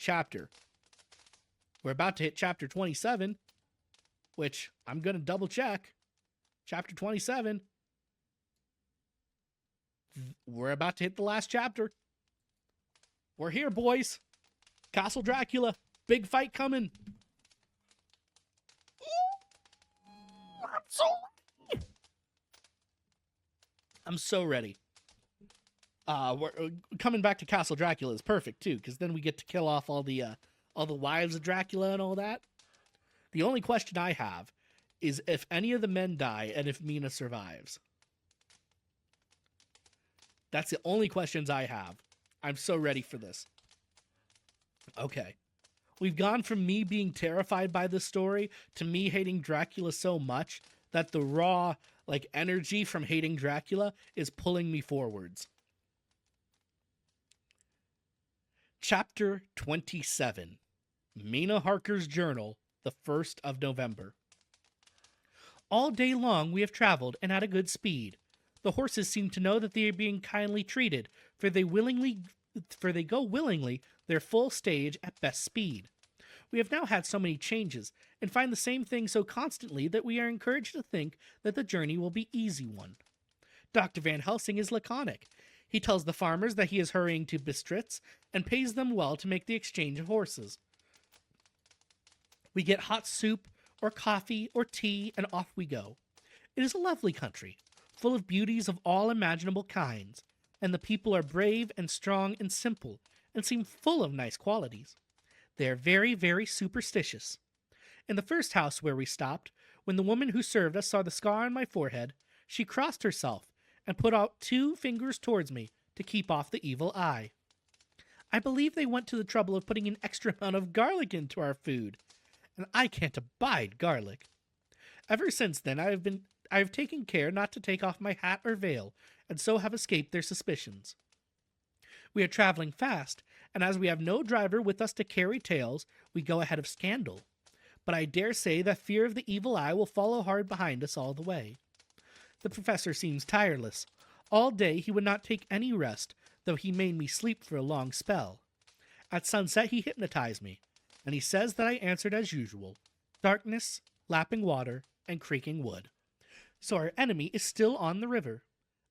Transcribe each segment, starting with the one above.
chapter. We're about to hit chapter 27, which I'm going to double check. Chapter 27. We're about to hit the last chapter. We're here, boys. Castle Dracula. Big fight coming. I'm so ready. We're coming back to Castle Dracula is perfect too, because then we get to kill off all the wives of Dracula and all that. The only question I have is if any of the men die and if Mina survives. That's the only questions I have. I'm so ready for this. Okay. We've gone from me being terrified by this story to me hating Dracula so much that the raw, energy from hating Dracula is pulling me forwards. Chapter 27. Mina Harker's Journal, the 1st of November. All day long we have traveled and at a good speed. The horses seem to know that they are being kindly treated, for they go willingly their full stage at best speed. We have now had so many changes, and find the same thing so constantly that we are encouraged to think that the journey will be easy one. Dr. Van Helsing is laconic. He tells the farmers that he is hurrying to Bistritz, and pays them well to make the exchange of horses. We get hot soup, or coffee, or tea, and off we go. It is a lovely country, full of beauties of all imaginable kinds, and the people are brave and strong and simple, and seem full of nice qualities. They are very, very superstitious. In the first house where we stopped, when the woman who served us saw the scar on my forehead, she crossed herself and put out 2 fingers towards me to keep off the evil eye. I believe they went to the trouble of putting an extra amount of garlic into our food, and I can't abide garlic. Ever since then I have taken care not to take off my hat or veil, and so have escaped their suspicions. We are traveling fast, and as we have no driver with us to carry tales, we go ahead of scandal. But I dare say that fear of the evil eye will follow hard behind us all the way. The professor seems tireless. All day he would not take any rest, though he made me sleep for a long spell. At sunset he hypnotized me, and he says that I answered as usual: darkness, lapping water, and creaking wood. So our enemy is still on the river.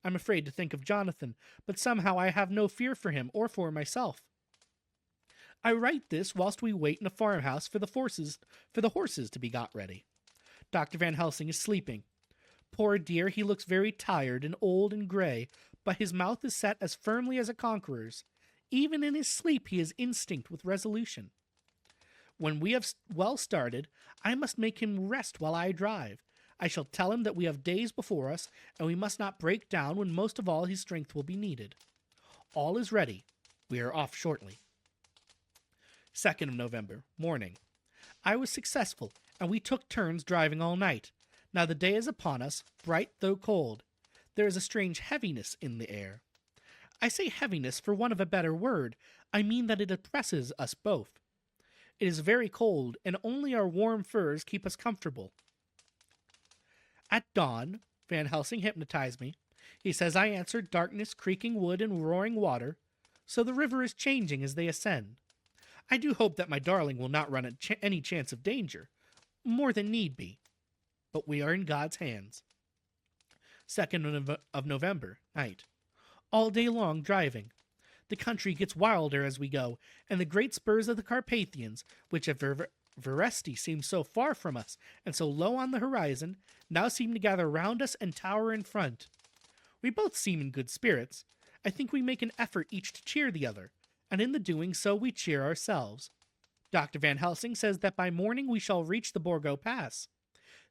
I'm afraid to think of Jonathan, but somehow I have no fear for him or for myself. I write this whilst we wait in a farmhouse for the horses to be got ready. Dr. Van Helsing is sleeping. Poor dear, he looks very tired and old and gray, but his mouth is set as firmly as a conqueror's. Even in his sleep he is instinct with resolution. When we have well started, I must make him rest while I drive. I shall tell him that we have days before us, and we must not break down when most of all his strength will be needed. All is ready. We are off shortly. 2nd of November, morning. I was successful, and we took turns driving all night. Now the day is upon us, bright though cold. There is a strange heaviness in the air. I say heaviness for want of a better word. I mean that it oppresses us both. It is very cold, and only our warm furs keep us comfortable. At dawn, Van Helsing hypnotized me. He says I answered darkness, creaking wood, and roaring water, so the river is changing as they ascend. I do hope that my darling will not run any chance of danger, more than need be, but we are in God's hands. 2nd of November, night. All day long driving. The country gets wilder as we go, and the great spurs of the Carpathians, which at Veresti seemed so far from us and so low on the horizon, now seem to gather round us and tower in front. We both seem in good spirits. I think we make an effort each to cheer the other, and in the doing so we cheer ourselves. Dr. Van Helsing says that by morning we shall reach the Borgo Pass.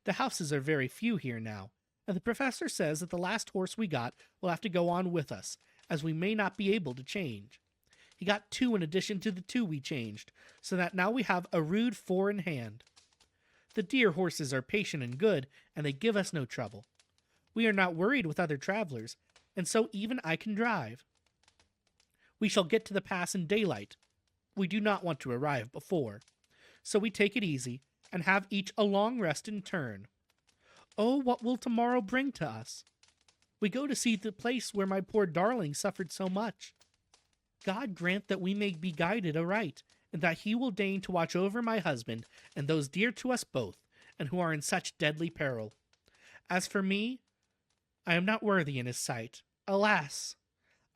The houses are very few here now, and the professor says that the last horse we got will have to go on with us, as we may not be able to change. He got 2 in addition to the 2 we changed, so that now we have a rude 4 in hand. The dear horses are patient and good, and they give us no trouble. We are not worried with other travelers, and so even I can drive. We shall get to the pass in daylight. We do not want to arrive before. So we take it easy, and have each a long rest in turn. Oh, what will tomorrow bring to us? We go to see the place where my poor darling suffered so much. God grant that we may be guided aright, and that he will deign to watch over my husband and those dear to us both, and who are in such deadly peril. As for me, I am not worthy in his sight. Alas!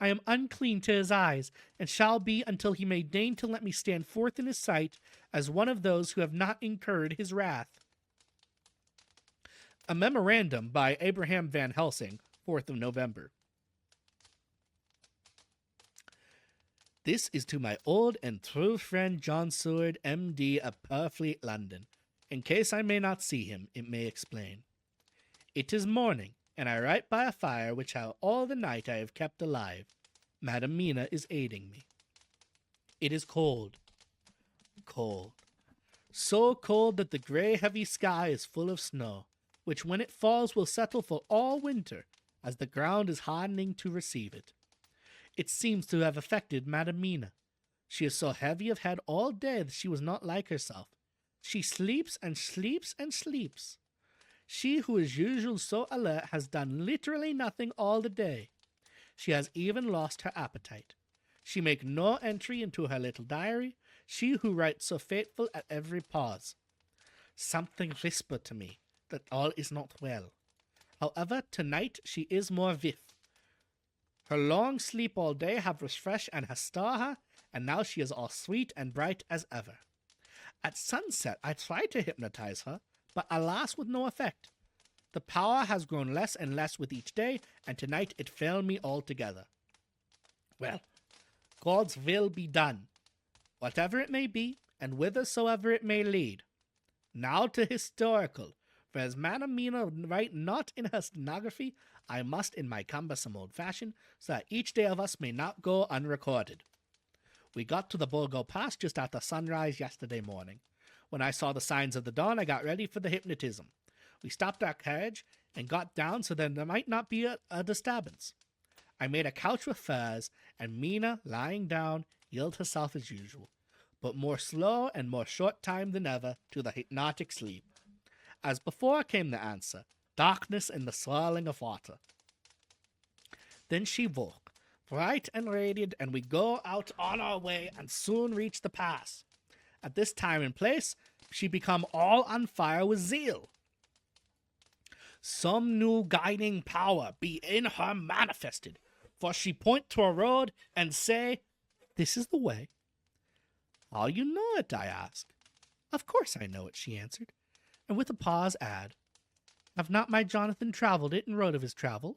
I am unclean to his eyes, and shall be until he may deign to let me stand forth in his sight as one of those who have not incurred his wrath. A memorandum by Abraham Van Helsing, 4th of November. This is to my old and true friend John Seward, M.D. of Purfleet, London. In case I may not see him, it may explain. It is morning, and I write by a fire which all the night I have kept alive. Madam Mina is aiding me. It is cold. Cold. So cold that the grey heavy sky is full of snow, which when it falls will settle for all winter, as the ground is hardening to receive it. It seems to have affected Madam Mina. She is so heavy of head all day that she was not like herself. She sleeps and sleeps and sleeps. She who is usually so alert has done literally nothing all the day. She has even lost her appetite. She make no entry into her little diary, she who writes so faithful at every pause. Something whispered to me that all is not well. However, tonight she is more vif. Her long sleep all day have refreshed and has stirred her, and now she is all sweet and bright as ever. At sunset I tried to hypnotize her, but alas with no effect. The power has grown less and less with each day, and tonight it failed me altogether. Well, God's will be done, whatever it may be, and whithersoever it may lead. Now to historical, for as Madam Mina write not in her stenography, I must in my cumbersome old fashion, so that each day of us may not go unrecorded. We got to the Borgo Pass just after sunrise yesterday morning. When I saw the signs of the dawn, I got ready for the hypnotism. We stopped our carriage and got down so that there might not be a disturbance. I made a couch with furs, and Mina, lying down, yielded herself as usual, but more slow and more short time than ever to the hypnotic sleep. As before came the answer, darkness and the swirling of water. Then she woke, bright and radiant, and we go out on our way and soon reach the pass. At this time and place, she become all on fire with zeal. Some new guiding power be in her manifested, for she point to a road and say, "This is the way." "How you know it?" I asked. "Of course I know it," she answered, and with a pause add, "Have not my Jonathan travelled it and wrote of his travel?"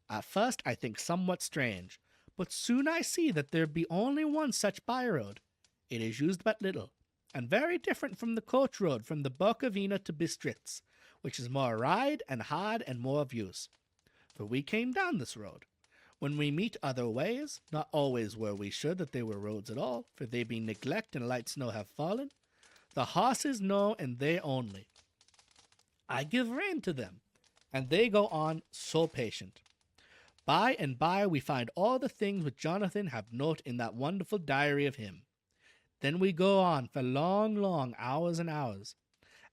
At first I think somewhat strange, but soon I see that there be only one such by-road. It is used but little, and very different from the coach road from the Bukovina to Bistritz, which is more ride and hard and more of use. For we came down this road. When we meet other ways, not always were we sure that they were roads at all, for they be neglect and light snow have fallen. The horses know, and they only. I give rein to them, and they go on so patient. By and by we find all the things which Jonathan have note in that wonderful diary of him. Then we go on for long, long hours and hours.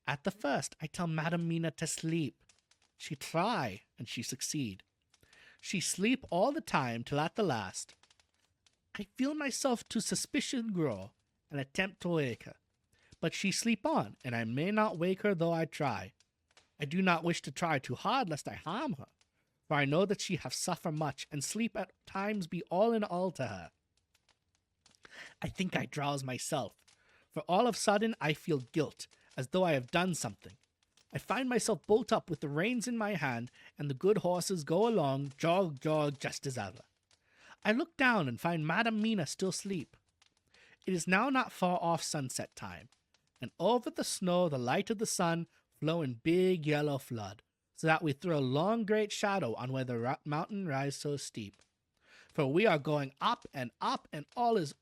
At the first I tell Madam Mina to sleep. She try, and she succeed. She sleep all the time till at the last I feel myself to suspicion grow, and attempt to wake her. But she sleep on, and I may not wake her though I try. I do not wish to try too hard lest I harm her, for I know that she have suffer much, and sleep at times be all in all to her. I think I drowse myself, for all of sudden I feel guilt, as though I have done something. I find myself bolt up with the reins in my hand, and the good horses go along, jog, jog, just as ever. I look down and find Madam Mina still asleep. It is now not far off sunset time, and over the snow the light of the sun flow in big yellow flood, so that we throw a long great shadow on where the mountain rise so steep. For we are going up, and all is,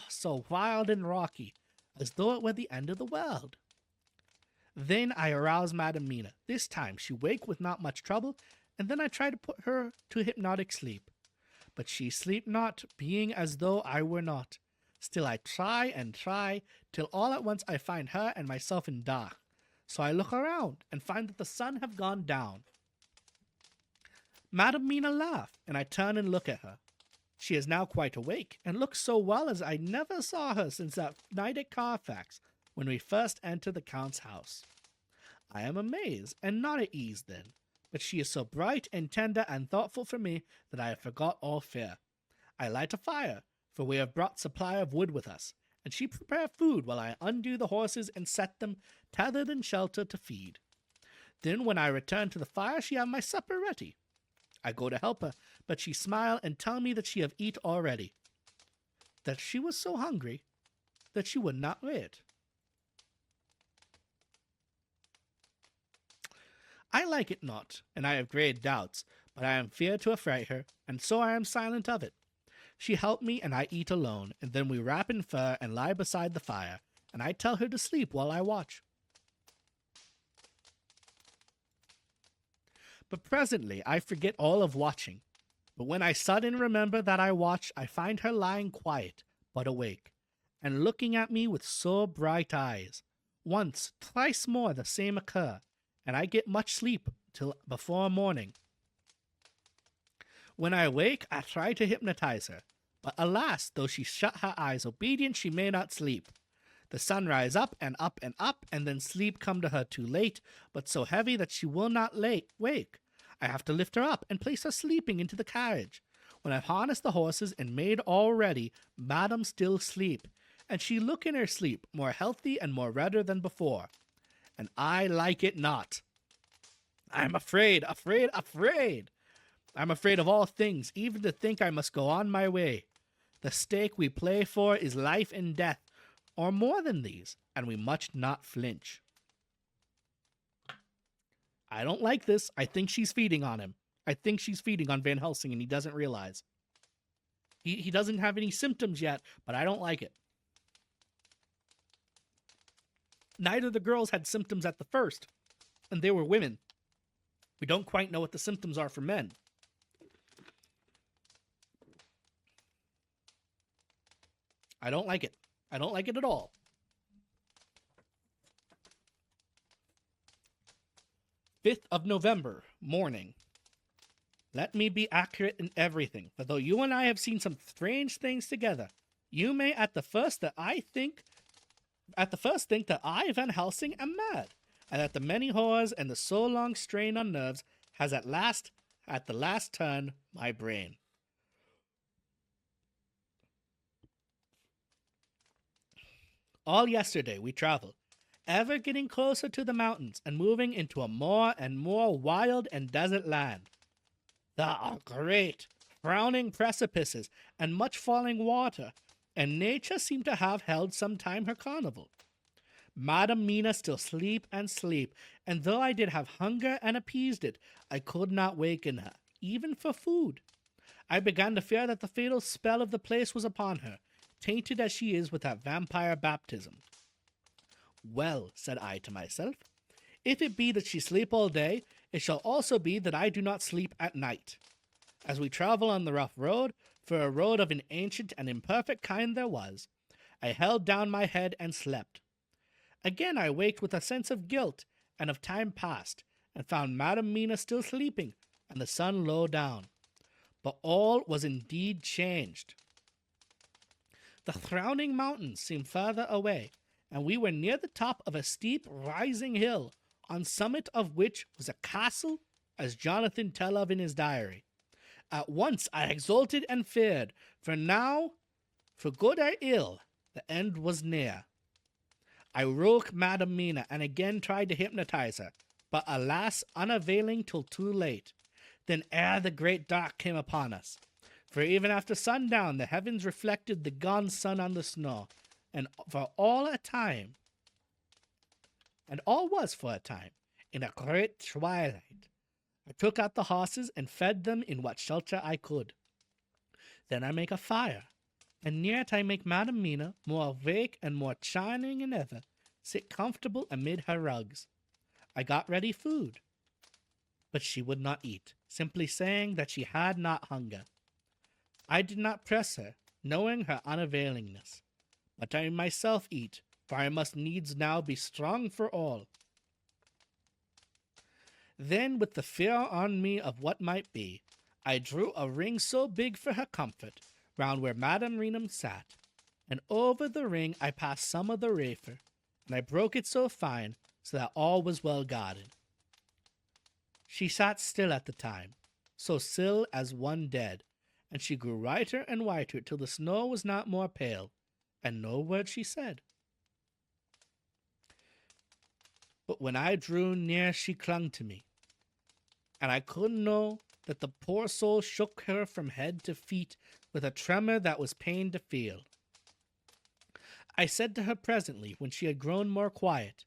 so wild and rocky, as though it were the end of the world. Then I arouse Madam Mina. This time she wake with not much trouble, and then I try to put her to hypnotic sleep. But she sleep not, being as though I were not. Still I try and try, till all at once I find her and myself in dark. So I look around, and find that the sun have gone down. Madam Mina laugh, and I turn and look at her. She is now quite awake, and looks so well as I never saw her since that night at Carfax, when we first entered the Count's house. I am amazed, and not at ease then, but she is so bright and tender and thoughtful for me that I have forgot all fear. I light a fire, for we have brought supply of wood with us, and she prepare food while I undo the horses and set them, tethered in shelter, to feed. Then when I return to the fire, she have my supper ready. I go to help her, but she smile and tell me that she have eat already, that she was so hungry that she would not wait. I like it not, and I have great doubts, but I am feared to affright her, and so I am silent of it. She help me, and I eat alone, and then we wrap in fur and lie beside the fire, and I tell her to sleep while I watch. But presently I forget all of watching. But when I sudden remember that I watch, I find her lying quiet, but awake, and looking at me with so bright eyes. Once, twice more the same occur, and I get much sleep till before morning. When I awake, I try to hypnotize her, but alas, though she shut her eyes obedient, she may not sleep. The sun rise up and up and up, and then sleep come to her too late, but so heavy that she will not wake. I have to lift her up and place her sleeping into the carriage. When I've harnessed the horses and made all ready, Madam still sleep, and she look in her sleep more healthy and more redder than before. And I like it not. I am afraid, afraid, afraid. I am afraid of all things, even to think I must go on my way. The stake we play for is life and death, or more than these, and we must not flinch. I don't like this. I think she's feeding on him. I think she's feeding on Van Helsing, and he doesn't realize. He doesn't have any symptoms yet, but I don't like it. Neither of the girls had symptoms at the first, and they were women. We don't quite know what the symptoms are for men. I don't like it. I don't like it at all. 5th of November, morning. Let me be accurate in everything, for though you and I have seen some strange things together, you may at the first think that I, Van Helsing, am mad, and that the many horrors and the so long strain on nerves has at the last turned my brain. All yesterday we traveled, ever getting closer to the mountains and moving into a more and more wild and desert land. There are great, frowning precipices and much falling water, and nature seemed to have held some time her carnival. Madam Mina still sleep, and though I did have hunger and appeased it, I could not waken her, even for food. I began to fear that the fatal spell of the place was upon her, tainted as she is with that vampire baptism. Well, said I to myself, if it be that she sleep all day, it shall also be that I do not sleep at night. As we travel on the rough road, for a road of an ancient and imperfect kind there was, I held down my head and slept. Again I waked with a sense of guilt and of time past, and found Madam Mina still sleeping, and the sun low down. But all was indeed changed. The frowning mountains seemed further away, and we were near the top of a steep rising hill, on summit of which was a castle, as Jonathan tell of in his diary. At once I exulted and feared, for now, for good or ill, the end was near. I woke Madam Mina and again tried to hypnotize her, but alas, unavailing till too late. Then ere the great dark came upon us, for even after sundown the heavens reflected the gone sun on the snow, and all was for a time, in a great twilight. I took out the horses and fed them in what shelter I could. Then I make a fire, and near it I make Madam Mina, more awake and more charming than ever, sit comfortable amid her rugs. I got ready food, but she would not eat, simply saying that she had not hunger. I did not press her, knowing her unavailingness, but I myself eat, for I must needs now be strong for all. Then, with the fear on me of what might be, I drew a ring so big for her comfort, round where Madame Renum sat, and over the ring I passed some of the rafer, and I broke it so fine so that all was well guarded. She sat still at the time, so still as one dead, and she grew whiter and whiter till the snow was not more pale, and no word she said. But when I drew near, she clung to me, and I couldn't know that the poor soul shook her from head to feet with a tremor that was pain to feel. I said to her presently, when she had grown more quiet,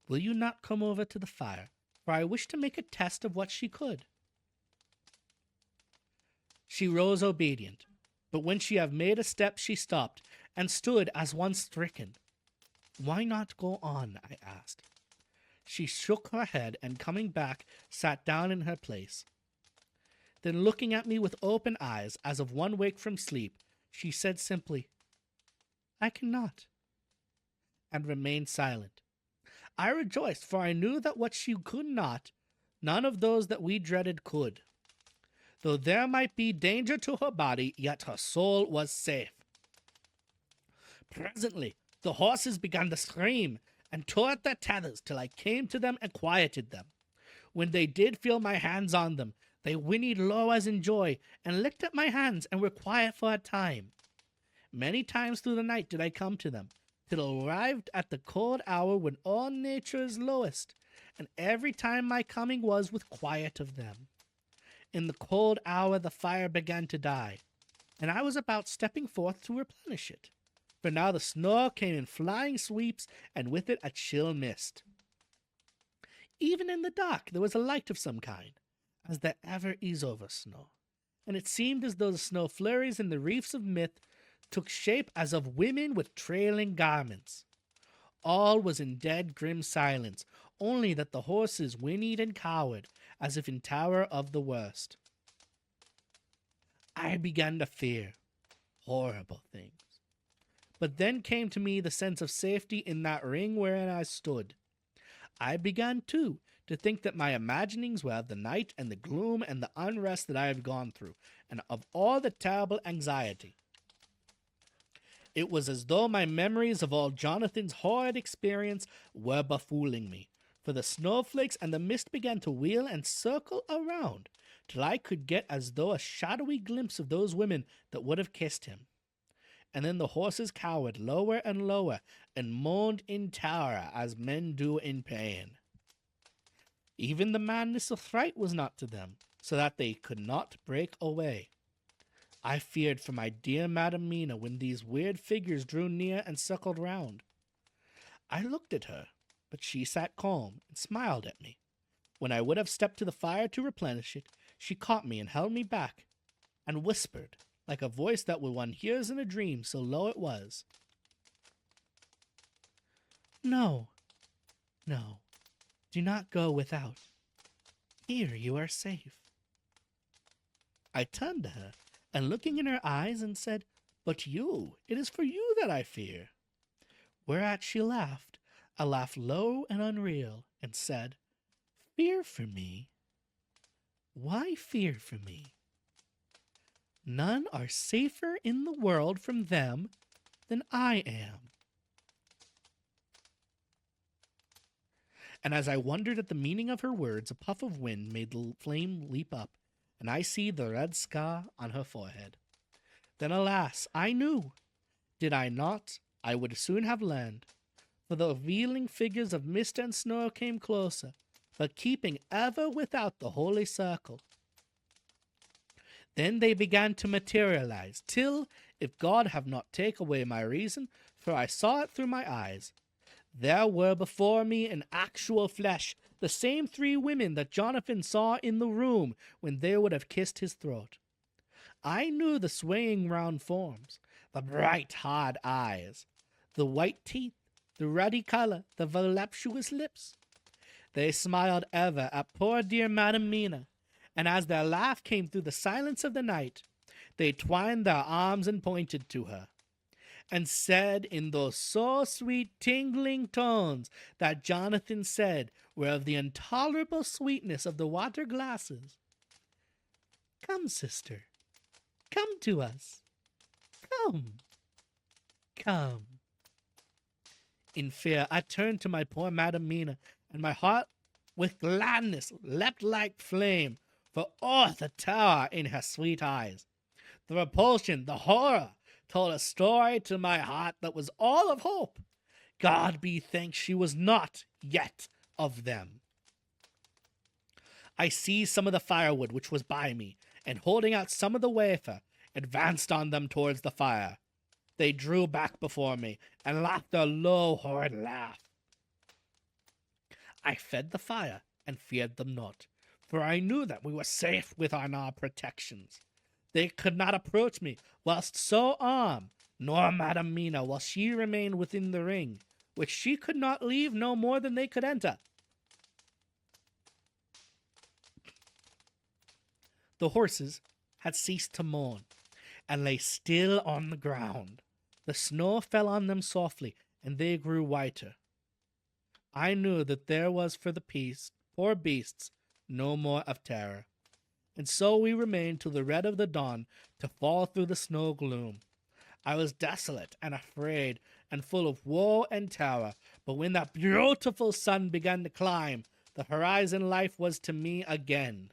"Will you not come over to the fire, for I wish to make a test of what she could?" She rose obedient, but when she had made a step she stopped, and stood as one stricken. "Why not go on?" I asked. She shook her head, and coming back, sat down in her place. Then looking at me with open eyes, as of one waked from sleep, she said simply, "I cannot," and remained silent. I rejoiced, for I knew that what she could not, none of those that we dreaded could. Though there might be danger to her body, yet her soul was safe. Presently the horses began to scream, and tore at their tethers till I came to them and quieted them. When they did feel my hands on them, they whinnied low as in joy, and licked at my hands, and were quiet for a time. Many times through the night did I come to them, till arrived at the cold hour when all nature is lowest, and every time my coming was with quiet of them. In the cold hour the fire began to die, and I was about stepping forth to replenish it, for now the snow came in flying sweeps, and with it a chill mist. Even in the dark there was a light of some kind, as there ever is over snow, and it seemed as though the snow flurries in the reefs of mist took shape as of women with trailing garments. All was in dead grim silence, only that the horses whinnied and cowered, as if in terror of the worst. I began to fear horrible things. But then came to me the sense of safety in that ring wherein I stood. I began, too, to think that my imaginings were of the night and the gloom and the unrest that I had gone through, and of all the terrible anxiety. It was as though my memories of all Jonathan's horrid experience were befooling me, for the snowflakes and the mist began to wheel and circle around, till I could get as though a shadowy glimpse of those women that would have kissed him. And then the horses cowered lower and lower, and moaned in terror as men do in pain. Even the madness of fright was not to them, so that they could not break away. I feared for my dear Madam Mina when these weird figures drew near and circled round. I looked at her, but she sat calm and smiled at me. When I would have stepped to the fire to replenish it, she caught me and held me back, and whispered, like a voice that one hears in a dream, so low it was, "No, no, do not go without. Here you are safe." I turned to her, and looking in her eyes, and said, "But you, it is for you that I fear." Whereat she laughed, a laugh low and unreal, and said, "Fear for me? Why fear for me? None are safer in the world from them than I am." And as I wondered at the meaning of her words, a puff of wind made the flame leap up, and I see the red scar on her forehead. Then, alas, I knew. Did I not, I would soon have learned, for the revealing figures of mist and snow came closer, but keeping ever without the holy circle. Then they began to materialize, till, if God have not taken away my reason, for I saw it through my eyes, there were before me in actual flesh the same three women that Jonathan saw in the room when they would have kissed his throat. I knew the swaying round forms, the bright hard eyes, the white teeth, the ruddy color, the voluptuous lips. They smiled ever at poor dear Madam Mina, and as their laugh came through the silence of the night, they twined their arms and pointed to her, and said in those so sweet tingling tones that Jonathan said were of the intolerable sweetness of the water glasses, "Come, sister, come to us. Come, come. In fear, I turned to my poor Madam Mina, and my heart with gladness leapt like flame, for the terror in her sweet eyes. The repulsion, the horror, told a story to my heart that was all of hope. God be thanked she was not yet of them. I seized some of the firewood which was by me, and holding out some of the wafer, advanced on them towards the fire. They drew back before me, and laughed a low, horrid laugh. I fed the fire, and feared them not, for I knew that we were safe within our protections. They could not approach me whilst so armed, nor Madam Mina whilst she remained within the ring, which she could not leave no more than they could enter. The horses had ceased to mourn, and lay still on the ground. The snow fell on them softly, and they grew whiter. I knew that there was for the poor beasts no more of terror. And so we remained till the red of the dawn to fall through the snow gloom. I was desolate and afraid, and full of woe and terror, but when that beautiful sun began to climb, the horizon life was to me again.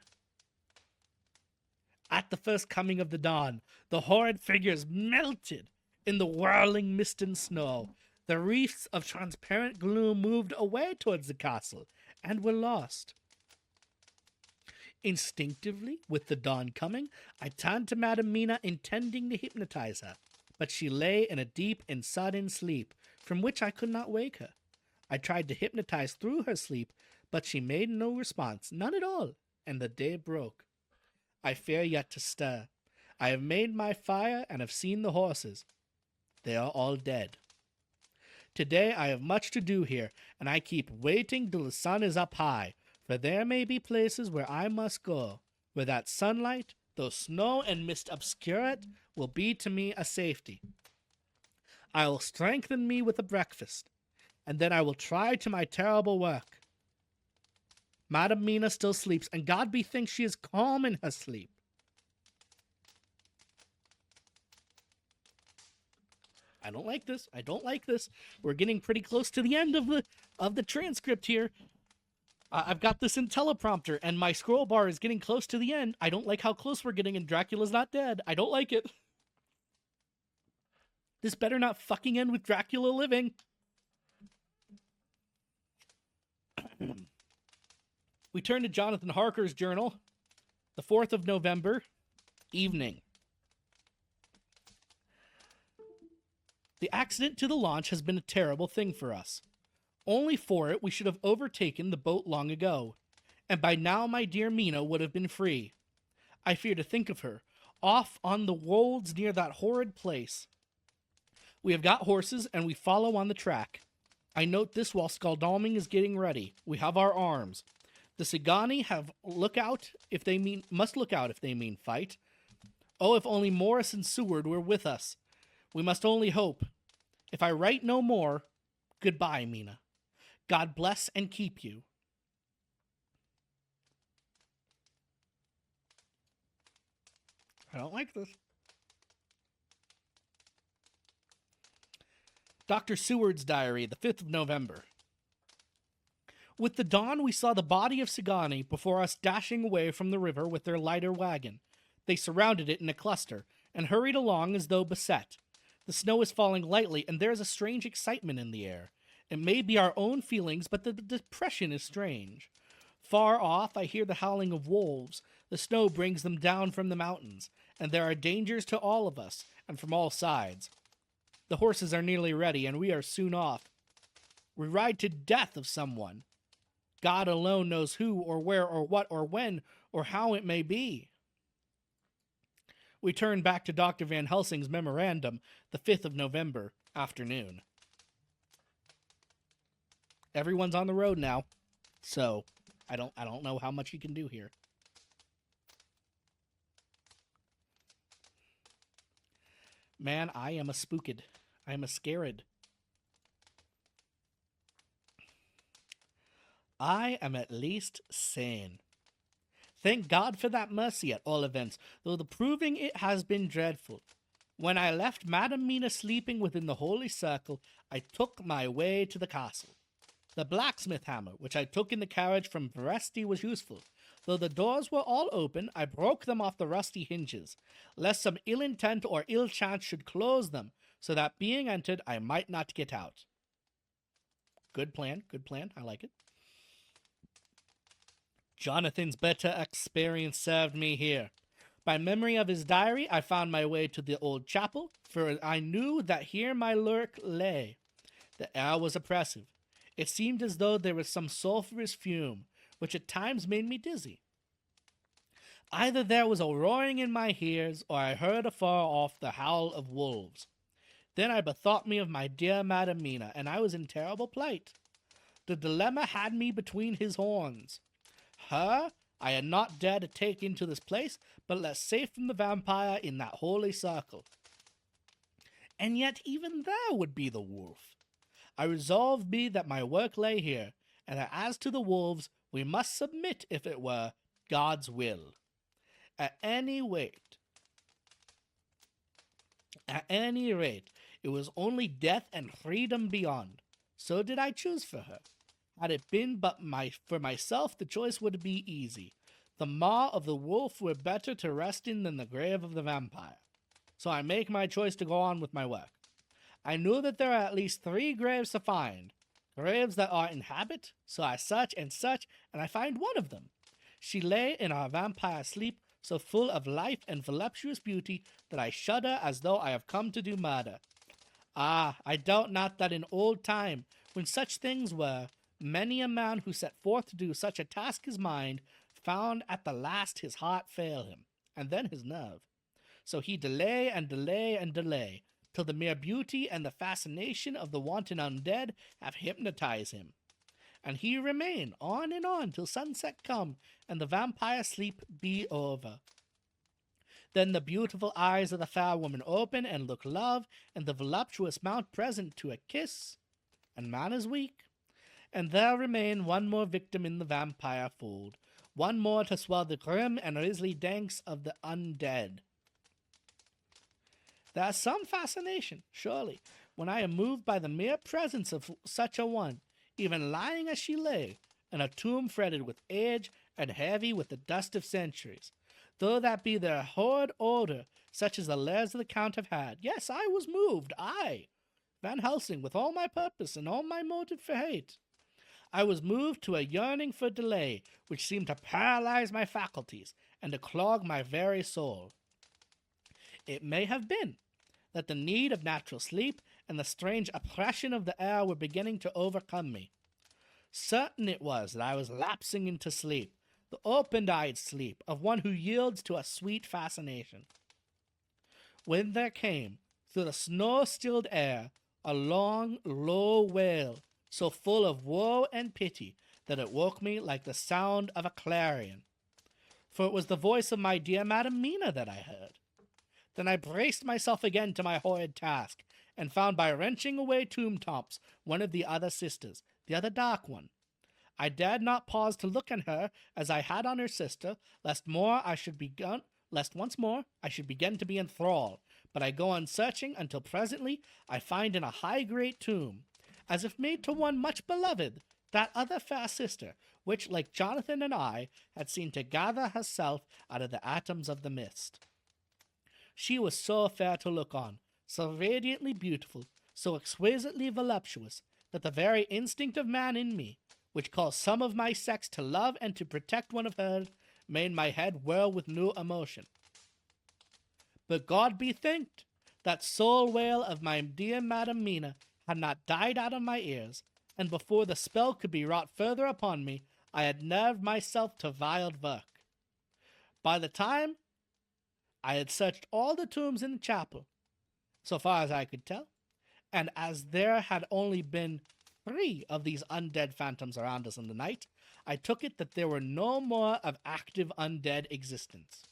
At the first coming of the dawn, the horrid figures melted in the whirling mist and snow. The wreaths of transparent gloom moved away towards the castle, and were lost. Instinctively, with the dawn coming, I turned to Madam Mina, intending to hypnotize her, but she lay in a deep and sudden sleep, from which I could not wake her. I tried to hypnotize through her sleep, but she made no response, none at all, and the day broke. I fear yet to stir. I have made my fire, and have seen the horses. They are all dead. Today I have much to do here, and I keep waiting till the sun is up high, for there may be places where I must go, where that sunlight, though snow and mist obscure it, will be to me a safety. I will strengthen me with a breakfast, and then I will try to my terrible work. Madam Mina still sleeps, and God be thanked she is calm in her sleep. I don't like this. I don't like this. We're getting pretty close to the end of the transcript here. I've got this in teleprompter, and my scroll bar is getting close to the end. I don't like how close we're getting, and Dracula's not dead. I don't like it. This better not fucking end with Dracula living. We turn to Jonathan Harker's journal, the 4th of November, evening. The accident to the launch has been a terrible thing for us. Only for it we should have overtaken the boat long ago, and by now my dear Mina would have been free. I fear to think of her, off on the wolds near that horrid place. We have got horses, and we follow on the track. I note this while Skaldalming is getting ready. We have our arms. The Sigani must look out if they mean fight. Oh, if only Morris and Seward were with us. We must only hope. If I write no more, goodbye, Mina. God bless and keep you. I don't like this. Dr. Seward's diary, the 5th of November. With the dawn, we saw the body of Sigani before us dashing away from the river with their lighter wagon. They surrounded it in a cluster and hurried along as though beset. The snow is falling lightly, and there is a strange excitement in the air. It may be our own feelings, but the depression is strange. Far off, I hear the howling of wolves. The snow brings them down from the mountains, and there are dangers to all of us, and from all sides. The horses are nearly ready, and we are soon off. We ride to death of someone. God alone knows who, or where, or what, or when, or how it may be. We turn back to Dr. Van Helsing's memorandum, the 5th of November, afternoon. Everyone's on the road now, so I don't know how much you can do here. Man, I am a spooked. I am a scared. I am at least sane. Thank God for that mercy at all events, though the proving it has been dreadful. When I left Madam Mina sleeping within the holy circle, I took my way to the castle. The blacksmith hammer, which I took in the carriage from Vresti, was useful. Though the doors were all open, I broke them off the rusty hinges, lest some ill intent or ill chance should close them, so that being entered, I might not get out. Good plan, I like it. Jonathan's better experience served me here. By memory of his diary, I found my way to the old chapel, for I knew that here my lurk lay. The air was oppressive. It seemed as though there was some sulphurous fume, which at times made me dizzy. Either there was a roaring in my ears, or I heard afar off the howl of wolves. Then I bethought me of my dear Madam Mina, and I was in terrible plight. The dilemma had me between his horns. Her I had not dared to take into this place, but left safe from the vampire in that holy circle. And yet even there would be the wolf. I resolved me that my work lay here, and that as to the wolves, we must submit if it were God's will. At any rate, it was only death and freedom beyond. So did I choose for her. Had it been but for myself, the choice would be easy. The maw of the wolf were better to rest in than the grave of the vampire. So I make my choice to go on with my work. I knew that there are at least 3 graves to find, graves that are inhabit, so I search, and I find one of them. She lay in her vampire sleep, so full of life and voluptuous beauty that I shudder as though I have come to do murder. Ah, I doubt not that in old time, when such things were, many a man who set forth to do such a task as mine found at the last his heart fail him, and then his nerve. So he delay, till the mere beauty and the fascination of the wanton undead have hypnotized him. And he remain on and on till sunset come and the vampire sleep be over. Then the beautiful eyes of the fair woman open and look love, and the voluptuous mount present to a kiss, and man is weak. And there remain one more victim in the vampire fold, one more to swell the grim and grisly danks of the undead. There is some fascination, surely, when I am moved by the mere presence of such a one, even lying as she lay, in a tomb fretted with age and heavy with the dust of centuries, though that be their horrid odor, such as the lairs of the Count have had. Yes, I was moved, I, Van Helsing, with all my purpose and all my motive for hate. I was moved to a yearning for delay, which seemed to paralyze my faculties and to clog my very soul. It may have been that the need of natural sleep and the strange oppression of the air were beginning to overcome me. Certain it was that I was lapsing into sleep, the open-eyed sleep of one who yields to a sweet fascination. When there came, through the snow-stilled air, a long, low wail, so full of woe and pity that it woke me like the sound of a clarion. For it was the voice of my dear Madam Mina that I heard. Then I braced myself again to my horrid task, and found by wrenching away tomb tops one of the other sisters, the other dark one. I dared not pause to look on her as I had on her sister, lest once more I should begin to be enthralled. But I go on searching until presently I find in a high great tomb, as if made to one much beloved, that other fair sister, which, like Jonathan and I, had seen to gather herself out of the atoms of the mist. She was so fair to look on, so radiantly beautiful, so exquisitely voluptuous, that the very instinct of man in me, which calls some of my sex to love and to protect one of hers, made my head whirl with new emotion. But God be thanked, that soul wail of my dear Madam Mina had not died out of my ears, and before the spell could be wrought further upon me, I had nerved myself to vile work. By the time I had searched all the tombs in the chapel, so far as I could tell, and as there had only been 3 of these undead phantoms around us in the night, I took it that there were no more of active undead existence.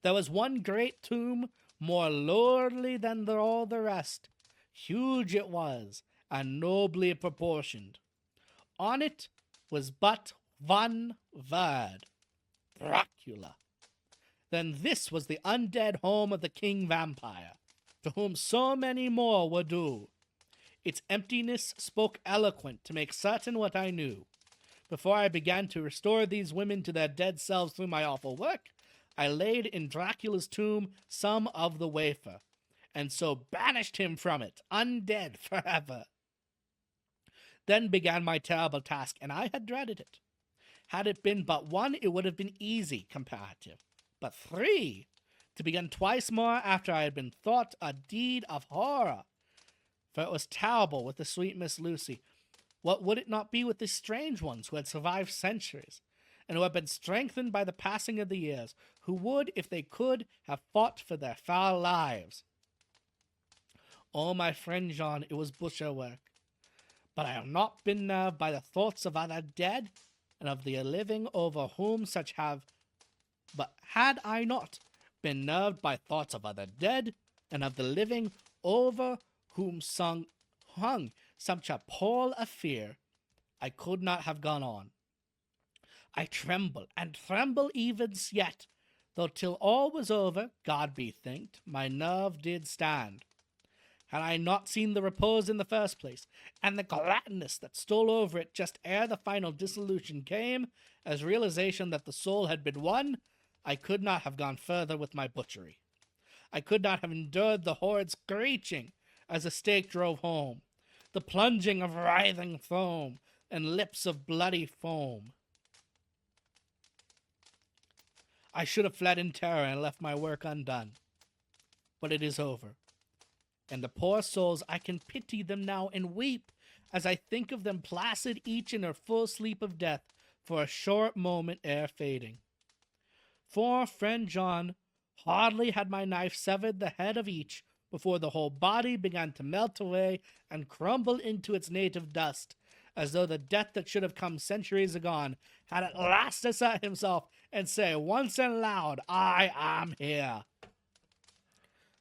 There was one great tomb, more lordly than all the rest. Huge it was, and nobly proportioned. On it was but one word, Dracula. Then this was the undead home of the king vampire, to whom so many more were due. Its emptiness spoke eloquent to make certain what I knew. Before I began to restore these women to their dead selves through my awful work, I laid in Dracula's tomb some of the wafer, and so banished him from it, undead forever. Then began my terrible task, and I had dreaded it. Had it been but one, it would have been easy, comparative. But three, to begin twice more after I had been thought a deed of horror. For it was terrible with the sweet Miss Lucy. What would it not be with the strange ones who had survived centuries, and who had been strengthened by the passing of the years, who would, if they could, have fought for their foul lives? Oh, my friend John, it was butcher work. But I have not been nerved by the thoughts of other dead, and of the living over whom such have... But had I not been nerved by thoughts of other dead, and of the living over whom hung such a pall of fear, I could not have gone on. I tremble, and tremble even yet, though till all was over, God be thanked, my nerve did stand. Had I not seen the repose in the first place, and the gladness that stole over it just ere the final dissolution came, as realization that the soul had been won, I could not have gone further with my butchery. I could not have endured the horrid screeching as a stake drove home, the plunging of writhing foam, and lips of bloody foam. I should have fled in terror and left my work undone. But it is over. And the poor souls, I can pity them now and weep as I think of them placid each in her full sleep of death for a short moment ere fading. For, friend John, hardly had my knife severed the head of each before the whole body began to melt away and crumble into its native dust, as though the death that should have come centuries agone had at last assert himself and say once and loud, I am here.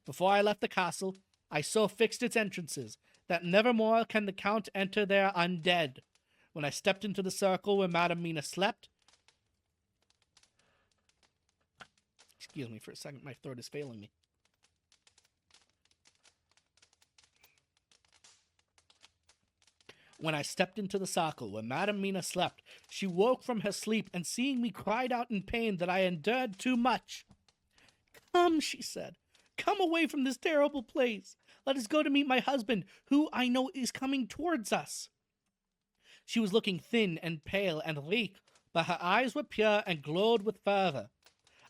Before I left the castle, I so fixed its entrances that nevermore can the Count enter there undead. When I stepped into the circle where Madame Mina slept... Excuse me for a second, my throat is failing me. When I stepped into the circle where Madame Mina slept, she woke from her sleep and seeing me cried out in pain that I endured too much. Come, she said, come away from this terrible place. Let us go to meet my husband, who I know is coming towards us. She was looking thin and pale and weak, but her eyes were pure and glowed with fervor.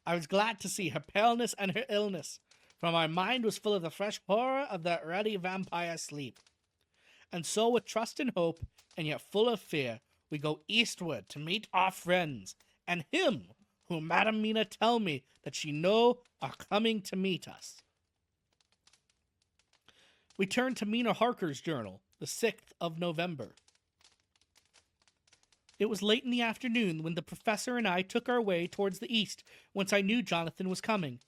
I was glad to see her paleness and her illness, for my mind was full of the fresh horror of that ruddy vampire sleep. And so with trust and hope, and yet full of fear, we go eastward to meet our friends, and him whom Madame Mina tell me that she know are coming to meet us. We turn to Mina Harker's journal, the 6th of November. It was late in the afternoon when the professor and I took our way towards the east, whence I knew Jonathan was coming.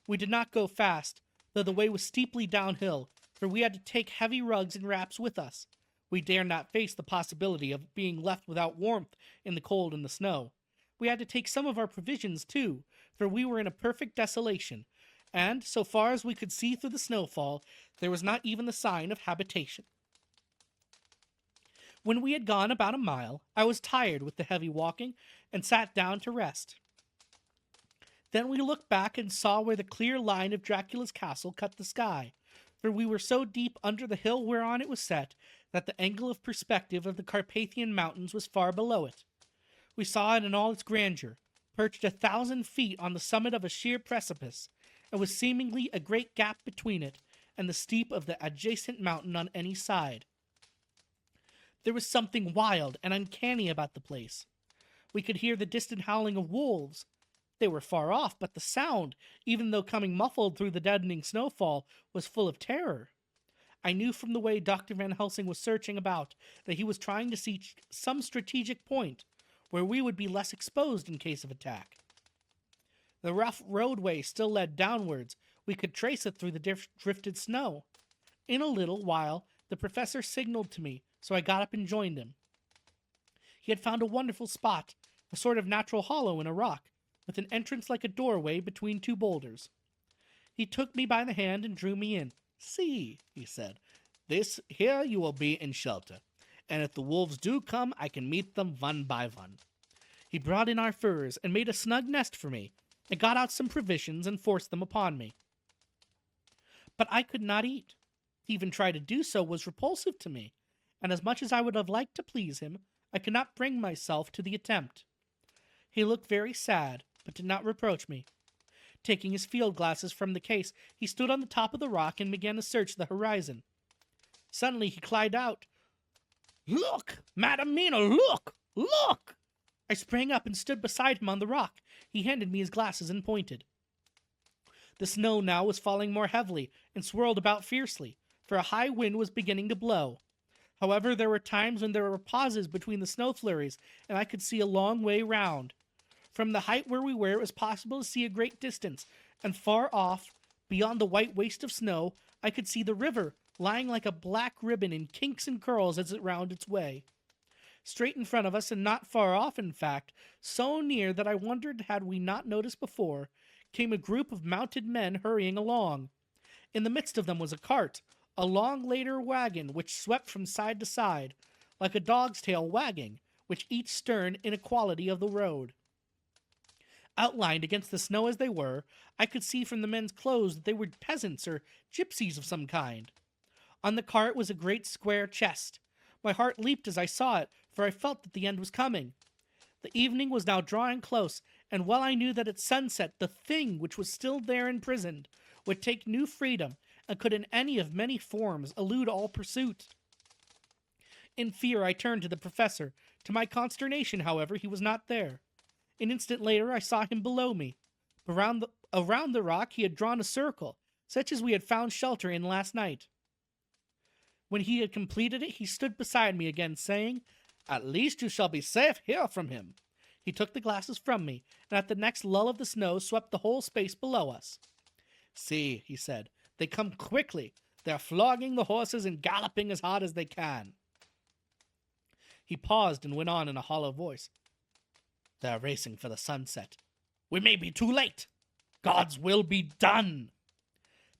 We did not go fast, though the way was steeply downhill, for we had to take heavy rugs and wraps with us. We dared not face the possibility of being left without warmth in the cold and the snow. We had to take some of our provisions, too, for we were in a perfect desolation, and, so far as we could see through the snowfall, there was not even the sign of habitation. When we had gone about a mile, I was tired with the heavy walking, and sat down to rest. Then we looked back and saw where the clear line of Dracula's castle cut the sky, for we were so deep under the hill whereon it was set that the angle of perspective of the Carpathian mountains was far below it. We saw it in all its grandeur, perched 1,000 feet on the summit of a sheer precipice, and with seemingly a great gap between it and the steep of the adjacent mountain on any side. There was something wild and uncanny about the place. We could hear the distant howling of wolves. They were far off, but the sound, even though coming muffled through the deadening snowfall, was full of terror. I knew from the way Dr. Van Helsing was searching about that he was trying to see some strategic point where we would be less exposed in case of attack. The rough roadway still led downwards. We could trace it through the drifted snow. In a little while, the professor signaled to me, so I got up and joined him. He had found a wonderful spot, a sort of natural hollow in a rock, with an entrance like a doorway between two boulders. He took me by the hand and drew me in. "See," he said, "this here you will be in shelter, and if the wolves do come, I can meet them one by one." He brought in our furs and made a snug nest for me, and got out some provisions and forced them upon me. But I could not eat. To even try to do so was repulsive to me, and as much as I would have liked to please him, I could not bring myself to the attempt. He looked very sad, but did not reproach me. Taking his field glasses from the case, he stood on the top of the rock and began to search the horizon. Suddenly he cried out, "Look, Madam Mina, look! Look!" I sprang up and stood beside him on the rock. He handed me his glasses and pointed. The snow now was falling more heavily and swirled about fiercely, for a high wind was beginning to blow. However, there were times when there were pauses between the snow flurries, and I could see a long way round. From the height where we were, it was possible to see a great distance, and far off, beyond the white waste of snow, I could see the river lying like a black ribbon in kinks and curls as it wound its way. Straight in front of us, and not far off, in fact, so near that I wondered had we not noticed before, came a group of mounted men hurrying along. In the midst of them was a cart, a long laden wagon which swept from side to side, like a dog's tail wagging, with each stern inequality of the road. Outlined against the snow as they were, I could see from the men's clothes that they were peasants or gypsies of some kind. On the cart was a great square chest. My heart leaped as I saw it, for I felt that the end was coming. The evening was now drawing close, and well I knew that at sunset the thing which was still there imprisoned would take new freedom, and could in any of many forms elude all pursuit. In fear I turned to the professor. To my consternation, however, he was not there. An instant later I saw him below me. Around the rock he had drawn a circle, such as we had found shelter in last night. When he had completed it, he stood beside me again, saying, "At least you shall be safe here from him." He took the glasses from me, and at the next lull of the snow swept the whole space below us. "See," he said, "they come quickly. They are flogging the horses and galloping as hard as they can." He paused and went on in a hollow voice. "They are racing for the sunset. We may be too late. God's will be done."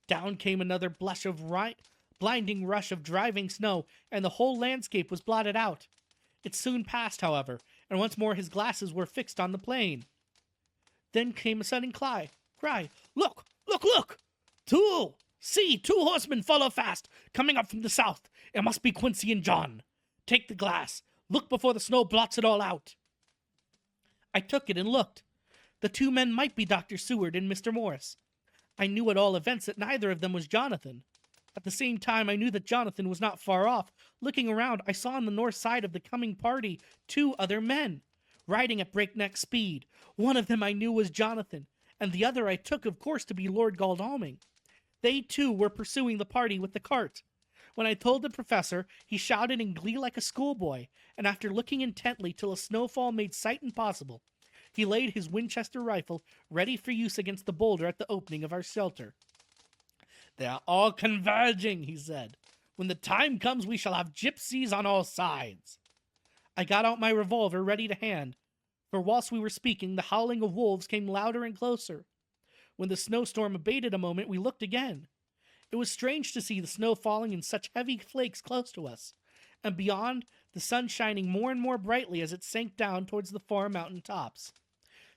Down came another blinding rush of driving snow, and the whole landscape was blotted out. It soon passed, however, and once more his glasses were fixed on the plain. Then came a sudden cry, "Look! Look! Look! Two horsemen follow fast, coming up from the south. It must be Quincy and John. Take the glass. Look before the snow blots it all out." I took it and looked. The two men might be Dr. Seward and Mr. Morris. I knew at all events that neither of them was Jonathan. At the same time, I knew that Jonathan was not far off. Looking around, I saw on the north side of the coming party 2 other men, riding at breakneck speed. One of them I knew was Jonathan, and the other I took, of course, to be Lord Godalming. They, too, were pursuing the party with the cart. When I told the professor, he shouted in glee like a schoolboy, and after looking intently till a snowfall made sight impossible, he laid his Winchester rifle ready for use against the boulder at the opening of our shelter. "They are all converging," he said. "When the time comes, we shall have gypsies on all sides." I got out my revolver ready to hand, for whilst we were speaking, the howling of wolves came louder and closer. When the snowstorm abated a moment, we looked again. It was strange to see the snow falling in such heavy flakes close to us, and beyond, the sun shining more and more brightly as it sank down towards the far mountain tops.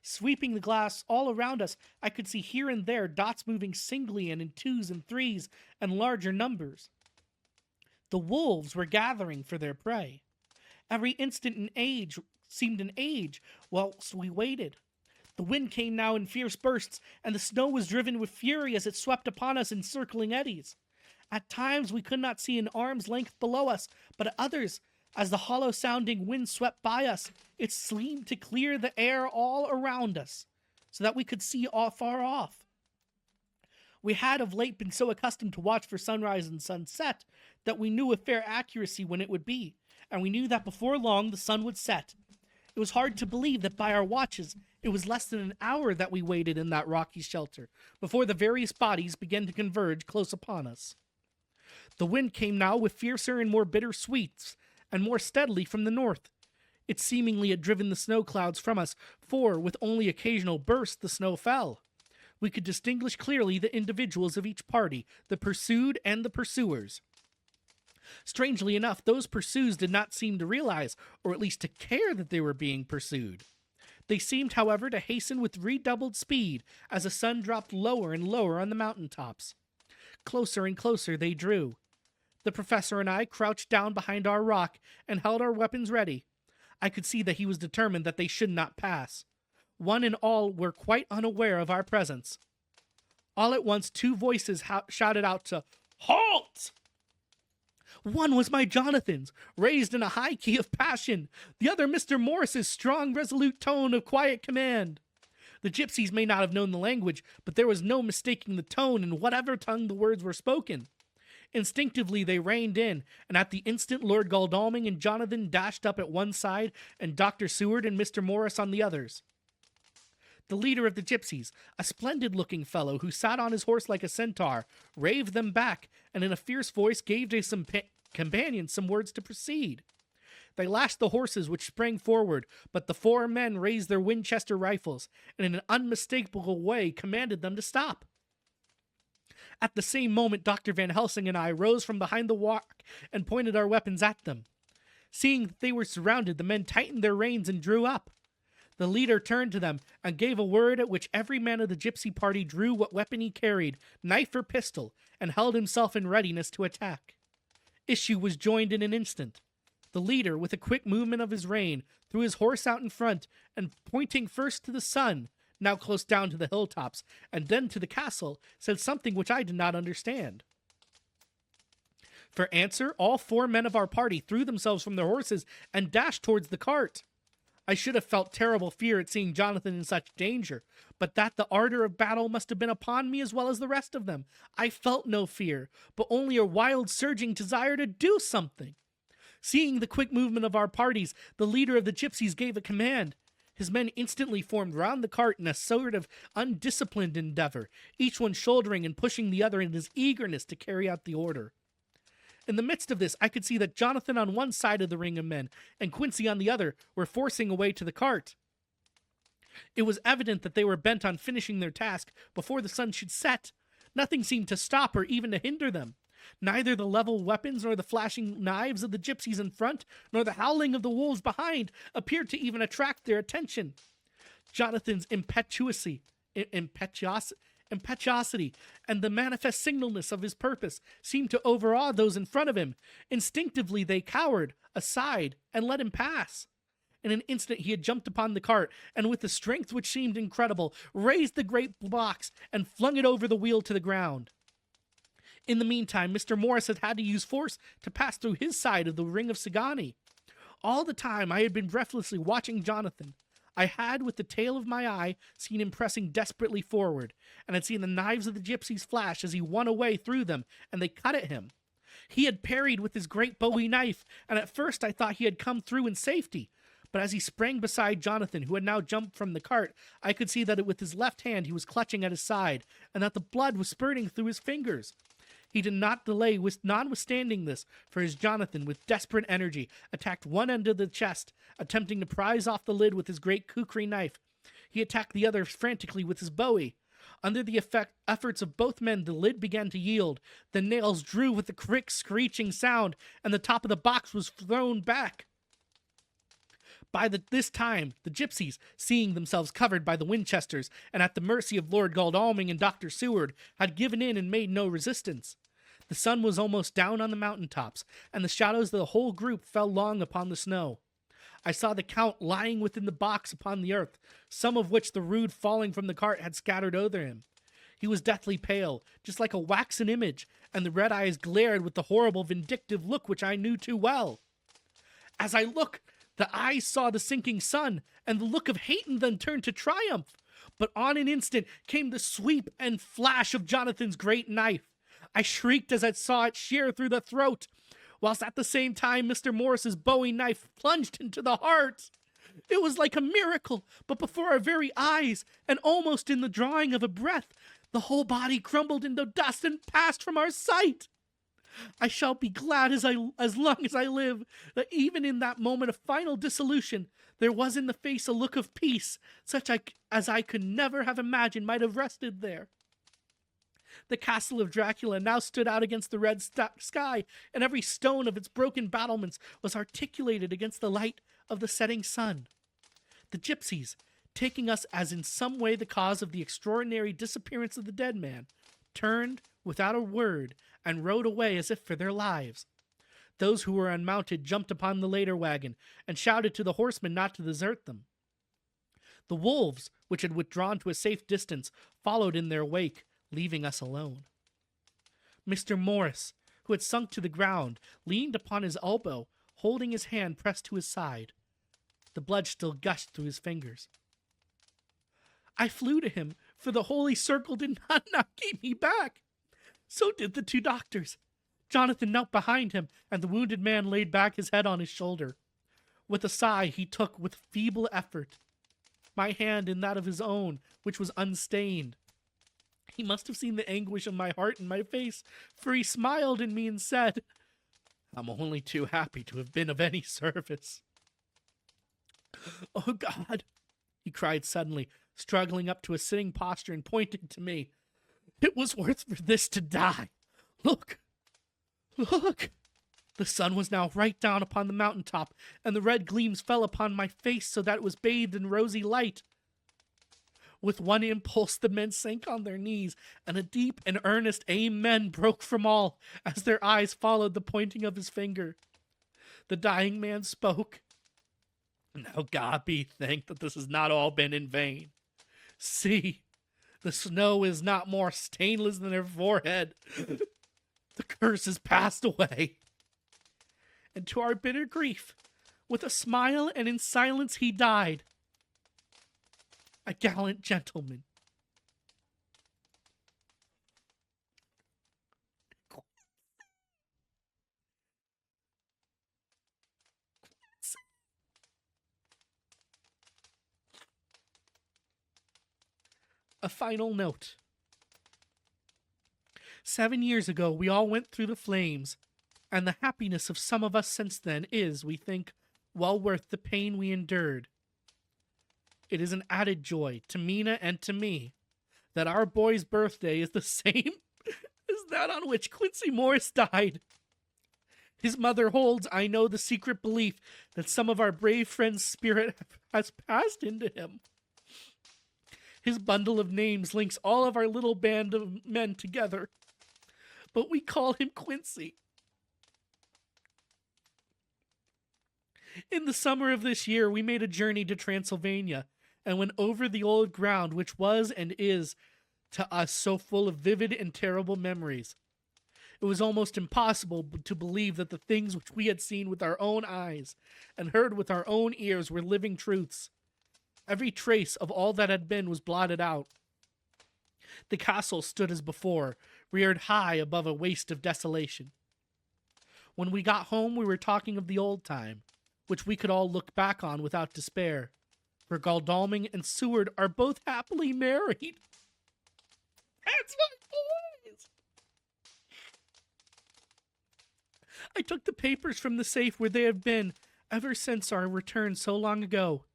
Sweeping the glass all around us, I could see here and there dots moving singly and in 2s and 3s and larger numbers. The wolves were gathering for their prey. Every instant seemed an age whilst we waited. The wind came now in fierce bursts, and the snow was driven with fury as it swept upon us in circling eddies. At times we could not see an arm's length below us, but at others, as the hollow-sounding wind swept by us, it seemed to clear the air all around us, so that we could see far off. We had of late been so accustomed to watch for sunrise and sunset that we knew with fair accuracy when it would be, and we knew that before long the sun would set. It was hard to believe that by our watches it was less than an hour that we waited in that rocky shelter, before the various bodies began to converge close upon us. The wind came now with fiercer and more bitter sweeps, and more steadily from the north. It seemingly had driven the snow clouds from us, for, with only occasional bursts, the snow fell. We could distinguish clearly the individuals of each party, the pursued and the pursuers. Strangely enough, those pursued did not seem to realize, or at least to care, that they were being pursued. They seemed, however, to hasten with redoubled speed as the sun dropped lower and lower on the mountain tops. Closer and closer they drew. The professor and I crouched down behind our rock and held our weapons ready. I could see that he was determined that they should not pass. One and all were quite unaware of our presence. All at once, two voices shouted out to "Halt!" One was my Jonathan's, raised in a high key of passion. The other Mr. Morris's strong, resolute tone of quiet command. The gypsies may not have known the language, but there was no mistaking the tone in whatever tongue the words were spoken. Instinctively they reined in, and at the instant Lord Godalming and Jonathan dashed up at one side, and Dr. Seward and Mr. Morris on the others. The leader of the gypsies, a splendid-looking fellow who sat on his horse like a centaur, raved them back, and in a fierce voice gave to some companions some words to proceed. They lashed the horses, which sprang forward, but the four men raised their Winchester rifles, and in an unmistakable way commanded them to stop. At the same moment, Dr. Van Helsing and I rose from behind the rock and pointed our weapons at them. Seeing that they were surrounded, the men tightened their reins and drew up. The leader turned to them and gave a word at which every man of the gypsy party drew what weapon he carried, knife or pistol, and held himself in readiness to attack. Issue was joined in an instant. The leader, with a quick movement of his rein, threw his horse out in front, and pointing first to the sun, now close down to the hilltops, and then to the castle, said something which I did not understand. For answer, all four men of our party threw themselves from their horses and dashed towards the cart. I should have felt terrible fear at seeing Jonathan in such danger, but that the ardor of battle must have been upon me as well as the rest of them. I felt no fear, but only a wild surging desire to do something. Seeing the quick movement of our parties, the leader of the gypsies gave a command. His men instantly formed round the cart in a sort of undisciplined endeavor, each one shouldering and pushing the other in his eagerness to carry out the order. In the midst of this, I could see that Jonathan on one side of the ring of men and Quincy on the other were forcing a way to the cart. It was evident that they were bent on finishing their task before the sun should set. Nothing seemed to stop or even to hinder them. Neither the level weapons nor the flashing knives of the gypsies in front, nor the howling of the wolves behind, appeared to even attract their attention. Jonathan's impetuosity and the manifest singleness of his purpose seemed to overawe those in front of him. Instinctively they cowered aside and let him pass. In an instant he had jumped upon the cart, and with a strength which seemed incredible, raised the great box and flung it over the wheel to the ground. In the meantime, Mr. Morris had had to use force to pass through his side of the ring of Sagani. All the time I had been breathlessly watching Jonathan. I had, with the tail of my eye, seen him pressing desperately forward, and had seen the knives of the gypsies flash as he won a way through them, and they cut at him. He had parried with his great bowie knife, and at first I thought he had come through in safety. But as he sprang beside Jonathan, who had now jumped from the cart, I could see that with his left hand he was clutching at his side, and that the blood was spurting through his fingers. He did not delay, notwithstanding this, for his Jonathan, with desperate energy, attacked one end of the chest, attempting to prise off the lid with his great kukri knife. He attacked the other frantically with his bowie. Under the efforts of both men, the lid began to yield. The nails drew with a quick, screeching sound, and the top of the box was thrown back. By this time, the gypsies, seeing themselves covered by the Winchesters and at the mercy of Lord Godalming and Dr. Seward, had given in and made no resistance. The sun was almost down on the mountain tops, and the shadows of the whole group fell long upon the snow. I saw the Count lying within the box upon the earth, some of which the rude falling from the cart had scattered over him. He was deathly pale, just like a waxen image, and the red eyes glared with the horrible vindictive look which I knew too well. As I looked, the eyes saw the sinking sun, and the look of hate in them turned to triumph. But on an instant came the sweep and flash of Jonathan's great knife. I shrieked as I saw it shear through the throat, whilst at the same time Mr. Morris's bowie knife plunged into the heart. It was like a miracle, but before our very eyes, and almost in the drawing of a breath, the whole body crumbled into dust and passed from our sight. I shall be glad as long as I live that even in that moment of final dissolution, there was in the face a look of peace, as I could never have imagined might have rested there. The castle of Dracula now stood out against the red sky, and every stone of its broken battlements was articulated against the light of the setting sun. The gypsies, taking us as in some way the cause of the extraordinary disappearance of the dead man, turned without a word and rode away as if for their lives. Those who were unmounted jumped upon the later wagon and shouted to the horsemen not to desert them. The wolves, which had withdrawn to a safe distance, followed in their wake, leaving us alone. Mr. Morris, who had sunk to the ground, leaned upon his elbow, holding his hand pressed to his side. The blood still gushed through his fingers. I flew to him, for the holy circle did not keep me back. So did the two doctors. Jonathan knelt behind him, and the wounded man laid back his head on his shoulder. With a sigh, he took, with feeble effort, my hand in that of his own, which was unstained. He must have seen the anguish of my heart in my face, for he smiled at me and said, "I'm only too happy to have been of any service." "Oh, God," he cried suddenly, struggling up to a sitting posture and pointing to me. "It was worth for this to die. Look! Look!" The sun was now right down upon the mountaintop, and the red gleams fell upon my face so that it was bathed in rosy light. With one impulse, the men sank on their knees, and a deep and earnest amen broke from all as their eyes followed the pointing of his finger. The dying man spoke. "Now God be thanked that this has not all been in vain. See, the snow is not more stainless than her forehead. The curse has passed away." And to our bitter grief, with a smile and in silence he died. A gallant gentleman. A final note. 7 years ago, we all went through the flames, and the happiness of some of us since then is, we think, well worth the pain we endured. It is an added joy to Mina and to me that our boy's birthday is the same as that on which Quincy Morris died. His mother holds, I know, the secret belief that some of our brave friend's spirit has passed into him. His bundle of names links all of our little band of men together, but we call him Quincy. In the summer of this year, we made a journey to Transylvania and went over the old ground which was and is to us so full of vivid and terrible memories. It was almost impossible to believe that the things which we had seen with our own eyes and heard with our own ears were living truths. Every trace of all that had been was blotted out. The castle stood as before, reared high above a waste of desolation. When we got home, we were talking of the old time, which we could all look back on without despair, for Godalming and Seward are both happily married. That's my boys! I took the papers from the safe where they have been ever since our return so long ago.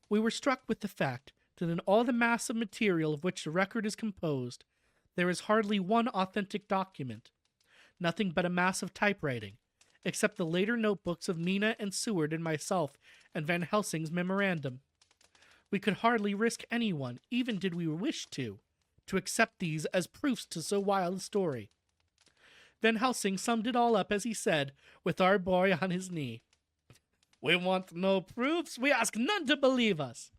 We were struck with the fact that in all the mass of material of which the record is composed, there is hardly one authentic document, nothing but a mass of typewriting, except the later notebooks of Mina and Seward and myself and Van Helsing's memorandum. We could hardly risk anyone, even did we wish to accept these as proofs to so wild a story. Van Helsing summed it all up as he said, with our boy on his knee. "We want no proofs, we ask none to believe us.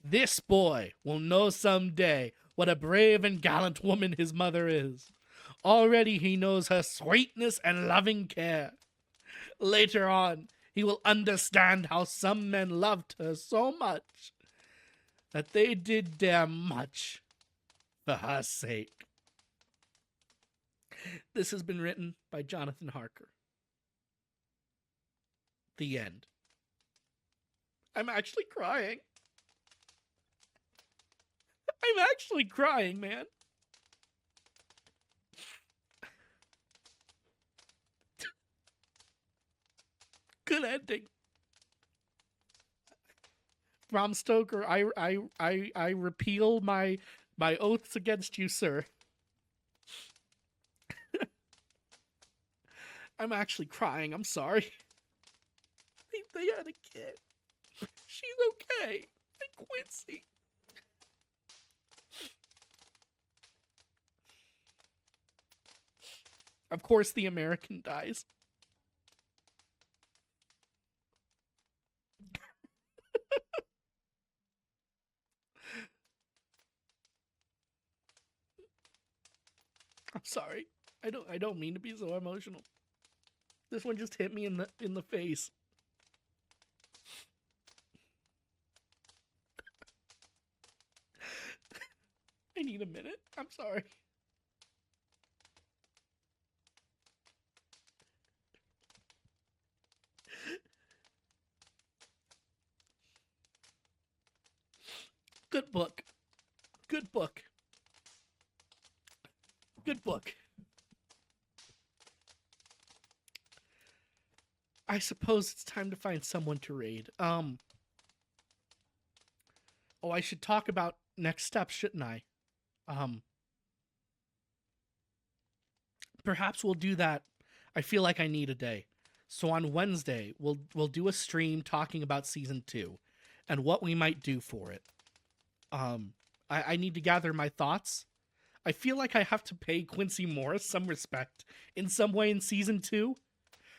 This boy will know some day what a brave and gallant woman his mother is. Already he knows her sweetness and loving care. Later on, he will understand how some men loved her so much that they did dare much for her sake." This has been written by Jonathan Harker. The end. I'm actually crying. I'm actually crying, man. good ending. Bram Stoker, I repeal my oaths against you, sir. I'm actually crying. I'm sorry. They had a kid. She's okay. And Quincy. Of course, the American dies. I'm sorry. I don't mean to be so emotional. This one just hit me in the face. I need a minute. I'm sorry. Good book. Good book. Good book. I suppose it's time to find someone to raid. Oh, I should talk about next steps, shouldn't I? Perhaps we'll do that. I feel like I need a day. So on Wednesday, we'll do a stream talking about season 2 and what we might do for it. I need to gather my thoughts. I feel like I have to pay Quincy Morris some respect in some way in season 2.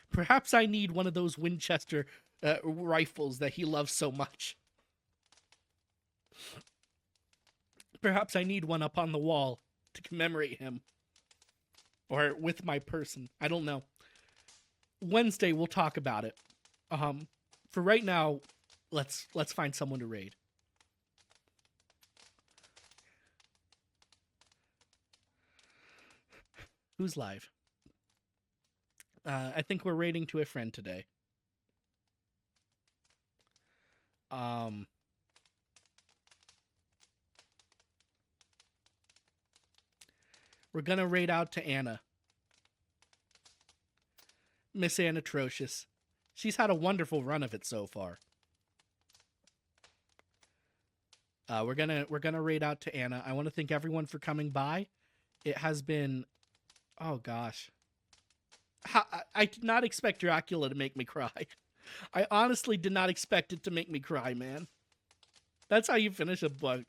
Perhaps I need one of those Winchester rifles that he loves so much. Perhaps I need one up on the wall to commemorate him. Or with my person. I don't know. Wednesday we'll talk about it. For right now, let's find someone to raid. Who's live? I think we're raiding to a friend today. We're gonna raid out to Anna. Miss Anna Atrocious. She's had a wonderful run of it so far. We're gonna raid out to Anna. I want to thank everyone for coming by. It has been, oh gosh, I did not expect Dracula to make me cry. I honestly did not expect it to make me cry, man. That's how you finish a book.